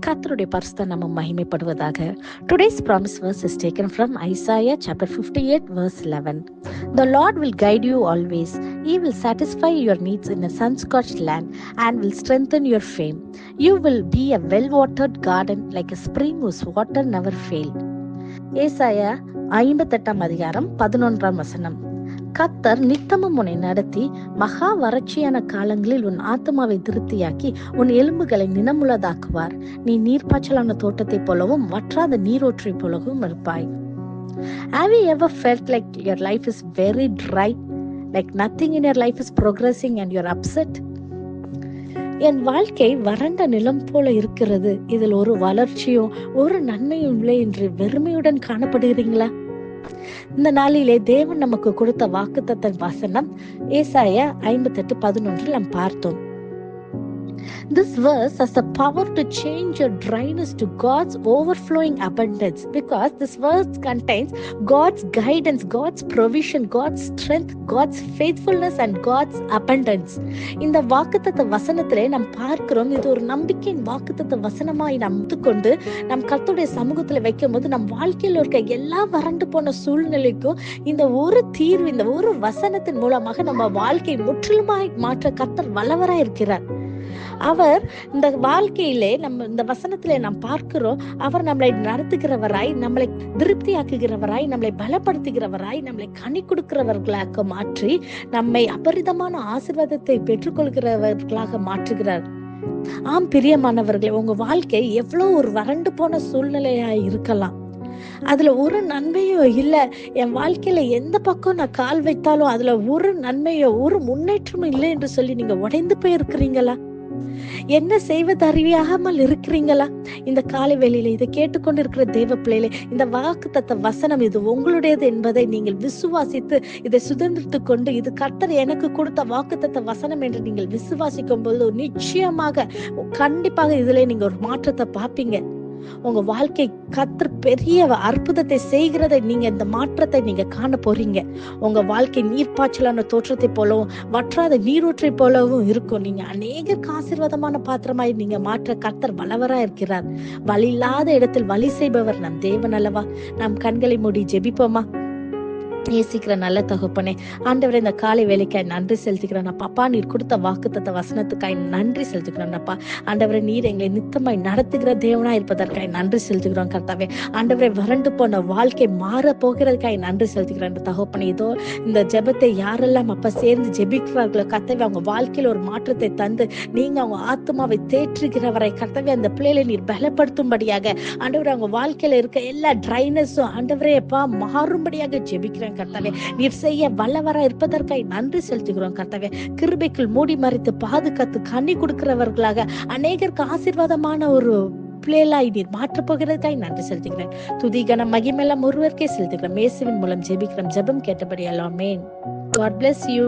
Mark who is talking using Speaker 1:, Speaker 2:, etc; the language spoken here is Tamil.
Speaker 1: கர்த்தருடைய பரிசுத்த நாமம் மகிமைப்படுவதாக. Today's promise verse is taken from Isaiah chapter 58 verse 11. The Lord will guide you always. He will satisfy your needs in a sun-scorched land and will strengthen your fame. You will be a well-watered garden like a spring whose water never fail. ஏசாயா 58 அதிகாரம் 11 வசனம். கர்த்தர் நித்தமும் உன்னை நடத்தி மகா வறட்சியான காலங்களில் உன் ஆத்மாவை திருப்தியாக்கி உன் எலும்புகளை நினமுள்ளதாக்குவார். நீ நீர்ப்பாய்ச்சலான தோட்டத்தை போலவும் வற்றாத நீரோற்றை போலவும் இருப்பாய். Have you ever felt like your life is very dry, like nothing in your life is progressing and you're upset? என் வாழ்க்கை வறண்ட நிலம் போல இருக்கிறது, இதில் ஒரு வளர்ச்சியும் ஒரு நன்மையும் இல்லை என்று வெறுமையுடன் காணப்படுகிறீங்களா? இந்த நாளிலே தேவன் நமக்கு கொடுத்த வாக்குத்தத்த வசனம் ஏசாயா 58:11 நாம் பார்த்தோம். This verse has the power to change your dryness to God's overflowing abundance, because this verse contains God's guidance, God's provision, God's strength, God's faithfulness and God's abundance. இந்த வாக்குத்தத்த வசனத்திலே நாம் பார்க்கிறோம், இது ஒரு நம்பிக்கையின் வாக்குத்தத்த வசனமாய் நாம் கொண்டு நம் கர்த்தருடைய சமூகத்தில் வைக்கும் போது நம் வாழ்க்கையில் இருக்க எல்லா வறண்டு போன சூழ்நிலைக்கும் இந்த ஒரு தீர்வு, இந்த ஒரு வசனத்தின் மூலமாக நம்ம வாழ்க்கை முற்றிலுமாய் மாற்ற கர்த்தர் வல்லவராய் இருக்கிறார். அவர் இந்த வாழ்க்கையிலே நம்ம இந்த வசனத்திலே நாம் பார்க்கிறோம், அவர் நம்மளை நடத்துகிறவராய், நம்மளை திருப்தியாக்குகிறவராய், நம்மளை பலப்படுத்துகிறவராய், நம்மளை கனி கொடுக்கிறவர்களாக மாற்றி நம்மை அபரிதமான ஆசீர்வாதத்தை பெற்றுக்கொள்கிறவர்களாக மாற்றுகிறார். ஆம் பிரியமானவர்களே, உங்க வாழ்க்கை எவ்வளவு ஒரு வறண்டு போன சூழ்நிலையா இருக்கலாம், அதுல ஒரு நன்மையோ இல்ல, என் வாழ்க்கையில எந்த பக்கம் நான் கால் வைத்தாலும் அதுல ஒரு நன்மையோ ஒரு முன்னேற்றமும் இல்லை என்று சொல்லி நீங்க உடைந்து போயிருக்கிறீங்களா? என்ன செய்வது அறியாமல் இருக்கிறீங்களா? இந்த காலை வேளையில இதை கேட்டுக்கொண்டிருக்கிற தேவ பிள்ளைகளே, இந்த வாக்குத்தத்த வசனம் இது உங்களுடையது என்பதை நீங்கள் விசுவாசித்து இதை சுதந்திரத்து கொண்டு இது கர்த்தர் எனக்கு கொடுத்த வாக்குத்தத்த வசனம் என்று நீங்கள் விசுவாசிக்கும் போது நிச்சயமாக கண்டிப்பாக இதுல நீங்க ஒரு மாற்றத்தை பார்ப்பீங்க. உங்க வாழ்க்கை கர்த்தர் பெரிய அற்புதத்தை செய்கிறதை நீங்க இந்த மாற்றத்தை நீங்க காண போறீங்க. உங்க வாழ்க்கை நீர்ப்பாய்ச்சலான தோற்றத்தை போலவும் வற்றாத நீரூற்றை போலவும் இருக்கும். நீங்க அநேகருக்கு ஆசீர்வாதமான பாத்திரமாய் நீங்க மாற்ற கர்த்தர் வல்லவரா இருக்கிறார். வழி இல்லாத இடத்தில் வழி செய்பவர் நம் தேவன் அல்லவா? நாம் கண்களை மூடி ஜெபிப்போமா? நேசிக்கிற நல்ல தகப்பனே, ஆண்டவரே, இந்த காலை வேலைக்காய் நன்றி செலுத்துகிறேன் அப்பா. நீர் கொடுத்த வாக்குத்தத்த வசனத்துக்காய் நன்றி செலுத்துகிறோம் அப்பா. ஆண்டவரே, நீர் எங்களை நித்தமாய் நடத்துகிற தேவனா இருப்பதற்காய் நன்றி செலுத்துகிறோம் கர்த்தாவே. ஆண்டவரே, வறண்டு போன வாழ்க்கை மாற போகிறதுக்காய் நன்றி செலுத்துகிறேன் தகப்பனே. இதோ இந்த ஜெபத்தை யாரெல்லாம் அப்பா சேர்ந்து ஜெபிக்கிறார்களோ கர்த்தாவே, அவங்க வாழ்க்கையில ஒரு மாற்றத்தை தந்து நீங்க அவங்க ஆத்மாவை தேற்றுகிறவரை கர்த்தாவே, அந்த பிள்ளைகளை நீர் பலப்படுத்தும்படியாக ஆண்டவரே, அவங்க வாழ்க்கையில இருக்க எல்லா ட்ரைனஸும் ஆண்டவரே அப்பா மாறும்படியாக ஜெபிக்கிறேன் கர்த்தாவே. நீர் செய்ய வல்லவரா இருப்பதற்காய் நன்றி செலுத்துகிறோம் கர்த்தாவே. கிருபைக்குள் மூடி மறைத்து பாதுகாத்து கனி கொடுக்கிறவர்களாக அநேகருக்கு ஆசீர்வாதமான ஒரு பிள்ளைகளாய் நீர் மாற்றப் போகிறதுக்காய் நன்றி செலுத்துகிறேன். துதி கன மகிமையெல்லாம் ஒருவருக்கே செலுத்துகிறேன். இயேசுவின் மூலம் ஜெபிக்கிறோம். ஜெபம் கேட்டபடி ஆமென். God bless you.